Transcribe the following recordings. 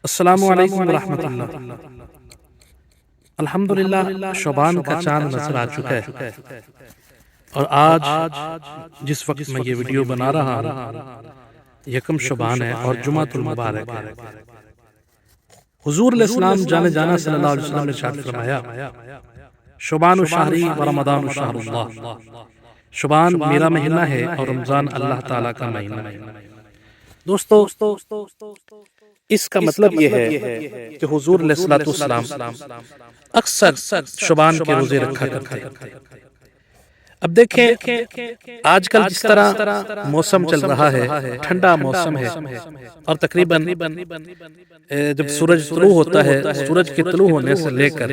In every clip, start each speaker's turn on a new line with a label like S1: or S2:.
S1: السلام علیکم ورحمۃ اللہ۔ الحمدللہ شعبان کا چاند نظر آ چکا ہے، اور آج جس وقت میں یہ ویڈیو بنا رہا ہوں یکم شعبان ہے اور جمعۃ المبارک ہے۔ حضور علیہ السلام جانے جانا صلی اللہ علیہ وسلم نے ارشاد فرمایا، شعبان شہری و رمضان شہر اللہ، شعبان میرا مہینہ ہے اور رمضان اللہ تعالیٰ کا مہینہ ہے۔ دوستو، اس کا مطلب یہ ہے کہ حضور علیہ السلام اکثر شعبان کے روزے رکھا کرتے ہیں۔ اب دیکھیں آج کل جس طرح موسم چل رہا ہے، ٹھنڈا موسم ہے، اور تقریباً جب سورج طلوع ہوتا ہے، سورج کے طلوع ہونے سے لے کر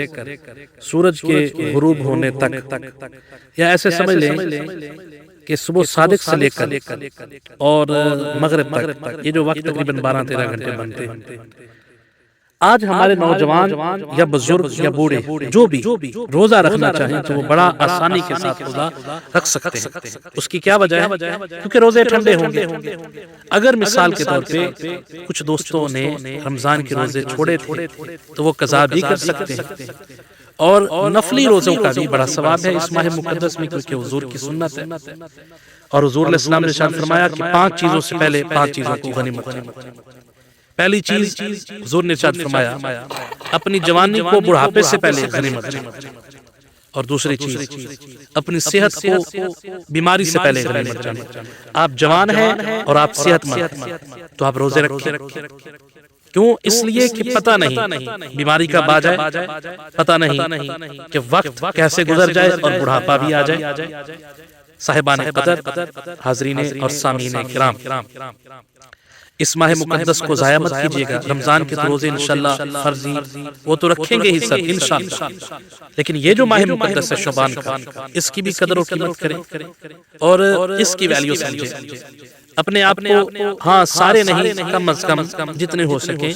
S1: سورج کے غروب ہونے تک، یا ایسے سمجھ لیں کہ صبح صادق سے لے کر اور مغرب تک، یہ جو وقت تقریباً 12-13 گھنٹے بنتے ہیں، آج ہمارے نوجوان یا بزرگ یا بوڑھے جو بھی روزہ رکھنا چاہیں تو وہ بڑا آسانی کے ساتھ روزہ رکھ سکتے ہیں۔ اس کی کیا وجہ ہے؟ کیونکہ روزے ٹھنڈے ہوں گے۔ اگر مثال کے طور پہ کچھ دوستوں نے رمضان کے روزے چھوڑے تھے تو وہ قضا بھی کر سکتے ہیں، اور نفلی روزوں کا بھی بڑا ثواب ہے اس ماہ مقدس میں، کیونکہ حضور کی سنت ہے۔ اور حضور علیہ السلام نے ارشاد فرمایا کہ 5 چیزوں سے پہلے 5 چیزوں کو غنیمت جانو۔ پہلی چیز حضور نے ارشاد فرمایا، اپنی جوانی کو بڑھاپے سے پہلے غنیمت جانو، اور دوسری چیز اپنی صحت کو بیماری سے پہلے غنیمت جانو۔ آپ جوان ہیں اور آپ صحت مند ہیں تو آپ روزے رکھیں۔ کیوں؟ اس لیے کہ پتہ نہیں بیماری کا آ جائے، پتہ نہیں کہ وقت کیسے گزر جائے اور بڑھاپا بھی آ جائے۔ صاحبان قدر، حاضرین اور سامعین کرام، اس ماہ مقدس کو ضائع مت کیجیے گا۔ رمضان کے تو روزے انشاءاللہ فرضی وہ تو رکھیں گے ہی سب انشاءاللہ، لیکن یہ جو ماہ مقدس ہے شعبان کا، اس کی بھی قدر و قیمت کریں اور اس کی ویلیو سمجھیں۔ اپنے آپ کو، ہاں سارے نہیں، کم از کم جتنے ہو سکیں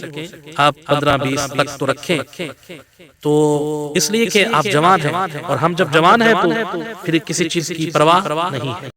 S1: آپ 15-20 تک تو رکھیں، تو اس لیے کہ آپ جوان ہیں، اور ہم جب جوان ہیں تو پھر کسی چیز کی پرواہ نہیں ہے۔